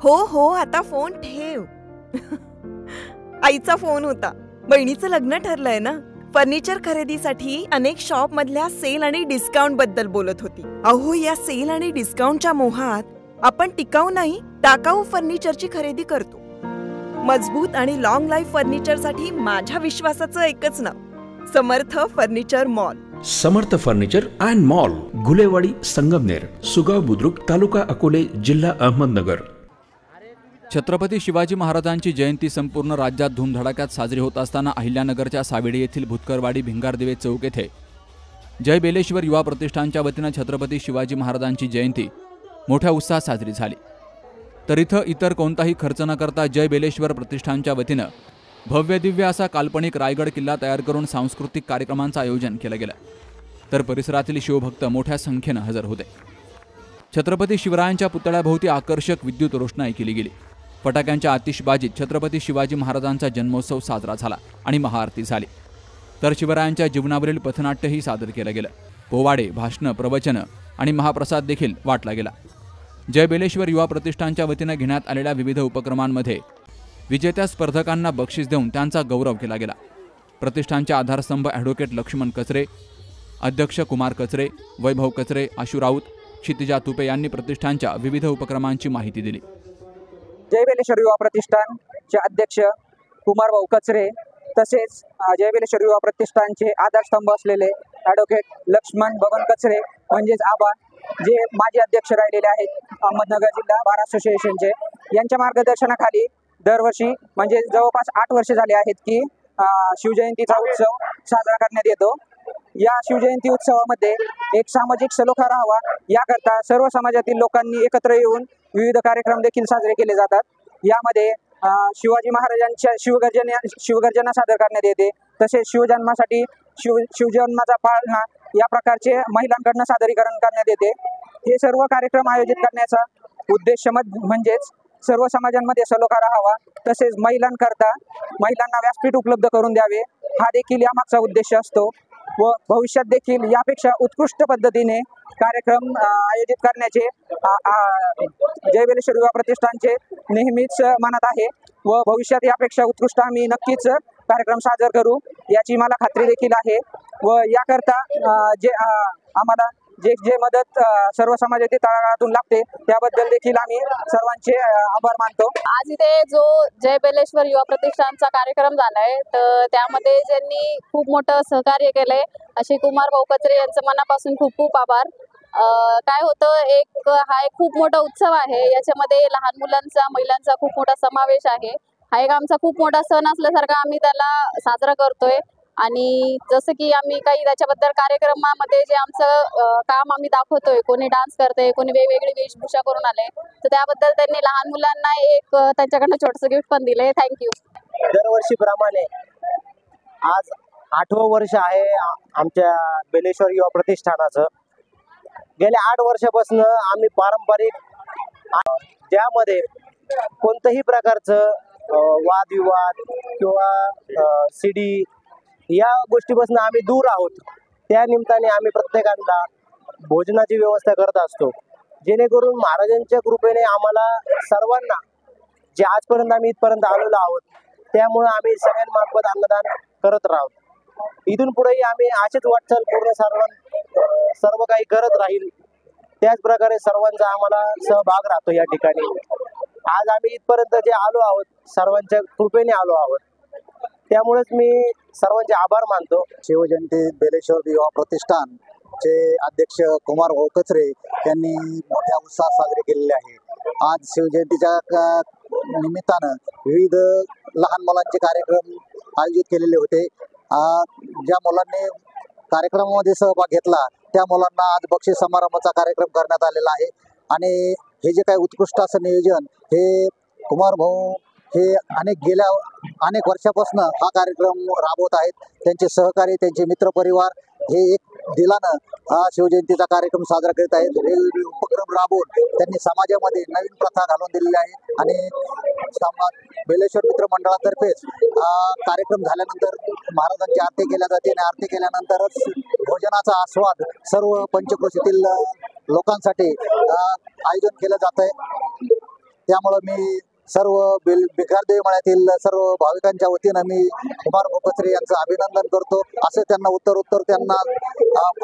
हो हो, आता फोन ठेव. आईचा फोन होता. बहिणीचं लग्न ठरलंय ना. फर्निचर खरेदीसाठी अनेक शॉप मधल्या सेल आणि डिस्काउंट बद्दल बोलत होती. अहो, या सेल आणि डिस्काउंटच्या मोहात आपण टिकाऊ नाही, टाकाऊ फर्निचरची खरेदी करतो. मजबूत आणि लॉंग लाईफ फर्निचरसाठी माझ्या विश्वासाचं एकच नाव, Samarth furniture mall. Samarth furniture and mall, Gulewadi, Sangamner, Sugaon Budruk, taluka Akole, जिल्हा अहमदनगर. छत्रपती शिवाजी महाराजांची जयंती संपूर्ण राज्यात धूमधडाक्यात साजरी होत असताना अहिल्यानगरच्या सावेडी येथील भुतकरवाडी भिंगारदेवे चौक येथे जय बेलेश्वर युवा प्रतिष्ठानच्या वतीनं छत्रपती शिवाजी महाराजांची जयंती मोठ्या उत्साहात साजरी झाली. तर इतर कोणताही खर्च न करता जय बेलेश्वर प्रतिष्ठानच्या वतीनं भव्य दिव्य असा काल्पनिक रायगड किल्ला तयार करून सांस्कृतिक कार्यक्रमांचं आयोजन केलं गेलं. तर परिसरातील शिवभक्त मोठ्या संख्येनं हजर होते. छत्रपती शिवरायांच्या पुतळ्याभोवती आकर्षक विद्युत रोषणाई केली गेली. फटाक्यांच्या आतिषबाजीत छत्रपती शिवाजी महाराजांचा जन्मोत्सव साजरा झाला आणि महाआरती झाली. तर शिवरायांच्या जीवनावरील पथनाट्यही सादर केलं गेलं. पोवाडे, भाषणं, प्रवचनं आणि महाप्रसाद देखील वाटला गेला. जय बेलेश्वर युवा प्रतिष्ठानच्या वतीनं घेण्यात आलेल्या विविध उपक्रमांमध्ये विजेत्या स्पर्धकांना बक्षीस देऊन त्यांचा गौरव केला गेला. प्रतिष्ठानचे आधारस्तंभ ॲडव्होकेट लक्ष्मण कचरे, अध्यक्ष कुमार कचरे, वैभव कचरे, आशू राऊत, क्षितिजा तुपे यांनी प्रतिष्ठानच्या विविध उपक्रमांची माहिती दिली. जय बेलेश्वर युवा प्रतिष्ठानचे अध्यक्ष कुमार भाऊ कचरे तसेच जय बेलेश्वर युवा प्रतिष्ठानचे आधारस्तंभ असलेले ॲडव्होकेट लक्ष्मण बबन कचरे म्हणजेच आबा, जे माजी अध्यक्ष राहिलेले आहेत अहमदनगर जिल्हा बार असोसिएशनचे, यांच्या मार्गदर्शनाखाली दरवर्षी म्हणजे जवळपास 8 वर्ष झाले आहेत की शिवजयंतीचा उत्सव साजरा करण्यात येतो. या शिवजयंती उत्सवामध्ये एक सामाजिक सलोखा राहावा याकरता सर्व समाजातील लोकांनी एकत्र येऊन विविध कार्यक्रम देखील साजरे केले जातात. यामध्ये शिवाजी महाराजांच्या शिवगर्जना सादर करण्यात येते. तसेच शिवजन्मासाठी शिवजन्माचा पाळणा या प्रकारचे महिलांकडून सादरीकरण करण्यात येते. हे सर्व कार्यक्रम आयोजित करण्याचा उद्देश म्हणजेच सर्व समाजांमध्ये सलोखा राहावा, तसेच महिलांना व्यासपीठ उपलब्ध करून द्यावे, हा देखील यामागचा उद्देश असतो. व भविष्यात देखील यापेक्षा उत्कृष्ट पद्धतीने कार्यक्रम आयोजित करण्याचे जय बेलेश्वर युवा प्रतिष्ठानचे नेहमीच मनात आहे व भविष्यात यापेक्षा उत्कृष्ट आम्ही नक्कीच कार्यक्रम सादर करू याची मला खात्री देखील आहे. व याकरता आम्हाला जे मदत सर्व समाजातील तळागाळातून लागते त्याबद्दल देखील आम्ही सर्वांचे आभार मानतो. आज इथे जो जय बेलेश्वर युवा प्रतिष्ठानचा कार्यक्रम झालाय तर त्यामध्ये ज्यांनी खूप मोठं सहकार्य केलंय असे कुमार भाऊ कचरे यांचं मनापासून खूप खूप आभार. काय होतं, हा एक खूप मोठा उत्सव आहे. याच्यामध्ये लहान मुलांचा, महिलांचा खूप मोठा समावेश आहे. हा एक आमचा खूप मोठा सण असल्यासारखा आम्ही त्याला साजरा करतोय. आणि जसं की आम्ही काही त्याच्याबद्दल कार्यक्रमामध्ये जे आमचं काम आम्ही दाखवतोय, कोणी डान्स करते, कोणी वेगवेगळी वेशभूषा करून आले, तर त्याबद्दल त्यांनी लहान मुलांना एक त्यांच्याकडनं छोटंसं गिफ्ट पण दिलंय. थँक्यू. दरवर्षीप्रमाणे आज 8वं वर्ष आहे आमच्या बेलेश्वर युवा प्रतिष्ठानाचं. गेल्या 8 वर्षापासून आम्ही पारंपरिक, ज्यामध्ये कोणत्याही प्रकारचं वादविवाद किंवा सीडी या गोष्टीपासून आम्ही दूर आहोत. त्या निमित्ताने आम्ही प्रत्येकांना भोजनाची व्यवस्था करत असतो, जेणेकरून महाराजांच्या कृपेने आम्हाला सर्वांना जे आजपर्यंत आम्ही इथपर्यंत आलेलो आहोत त्यामुळे आम्ही सगळ्यांमार्फत अन्नदान करत राहू. इथून पुढेही आम्ही असेच वाटचाल पूर्ण सर्व काही करत राहील. त्याचप्रकारे सर्वांचा आम्हाला सहभाग राहतो. या ठिकाणी आज आम्ही इथपर्यंत जे आलो आहोत सर्वांच्या कृपेने आलो आहोत, त्यामुळेच मी सर्वांचे आभार मानतो. शिवजयंती बेलेश्वर युवा प्रतिष्ठान चे अध्यक्ष कुमार भाऊ कचरे यांनी मोठ्या उत्साहात साजरे केलेले आहे. आज शिवजयंतीच्या निमित्तानं विविध लहान मुलांचे कार्यक्रम आयोजित केलेले होते. ज्या मुलांनी कार्यक्रमामध्ये सहभाग घेतला त्या मुलांना आज बक्षीस समारंभाचा कार्यक्रम करण्यात आलेला आहे. आणि हे जे काही उत्कृष्ट असं नियोजन हे कुमार भाऊ हे गेल्या अनेक वर्षापासून हा कार्यक्रम राबवत आहेत. त्यांचे सहकारी, त्यांचे मित्रपरिवार हे एक दिलानं हा शिवजयंतीचा कार्यक्रम साजरा करीत आहेत. वेगवेगळे उपक्रम राबवून त्यांनी समाजामध्ये नवीन प्रथा घालून दिलेली आहे. आणि बेलेश्वर मित्र मंडळातर्फेच कार्यक्रम झाल्यानंतर महाराजांची आरती केल्या जाते आणि आरती केल्यानंतरच भोजनाचा आस्वाद सर्व पंचक्रोशीतील लोकांसाठी आयोजन केलं जात आहे. त्यामुळं मी सर्व भिंगारदेवी मळ्यातील सर्व भाविकांच्या वतीनं मी कुमार भोकचरे यांचं अभिनंदन करतो. असं त्यांना उत्तर त्यांना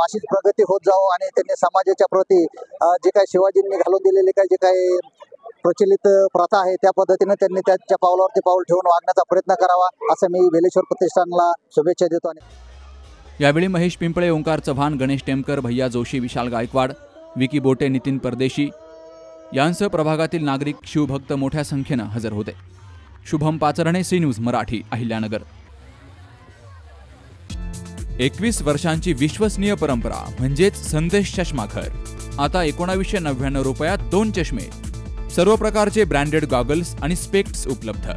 अशीच प्रगती होत जावं आणि त्यांनी समाजाच्या प्रती जे काही शिवाजींनी घालून दिलेले जे काही प्रचलित प्रथा आहे त्या पद्धतीने त्यांनी त्याच्या पावलावरती पाऊल ठेवून वागण्याचा प्रयत्न करावा असं मी बेलेश्वर प्रतिष्ठानला शुभेच्छा देतो. यावेळी महेश पिंपळे, ओंकार चव्हाण, गणेश टेमकर, भैया जोशी, विशाल गायकवाड, विकी बोटे, नितीन परदेशी यांसह प्रभागातील नागरिक, शिवभक्त मोठ्या संख्येनं हजर होते. Shubham Pacharne, C News Marathi, Ahilyanagar. 21 वर्षांची विश्वसनीय परंपरा म्हणजेच संदेश चष्माघर. आता 1999 रुपयात 2 चष्मे, सर्व प्रकारचे ब्रँडेड गॉगल्स आणि स्पेक्ट्स उपलब्ध.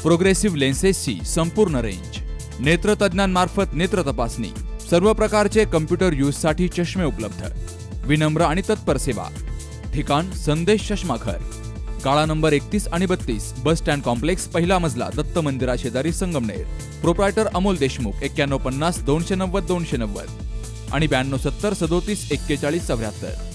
प्रोग्रेसिव्ह लेन्सेसची संपूर्ण रेंज, नेत्रतज्ञांमार्फत नेत्र तपासणी, सर्व प्रकारचे कम्प्युटर यूजसाठी चष्मे उपलब्ध. विनम्र आणि तत्पर सेवा. ठिकाण संदेश चष्माघर, गाळा नंबर 31 आणि 32, बस स्टँड कॉम्प्लेक्स, पहिला मजला, दत्त मंदिरा शेजारी, संगमनेर. प्रोप्रायटर अमोल देशमुख. 9150 290 290 आणि 9270 37 41 74.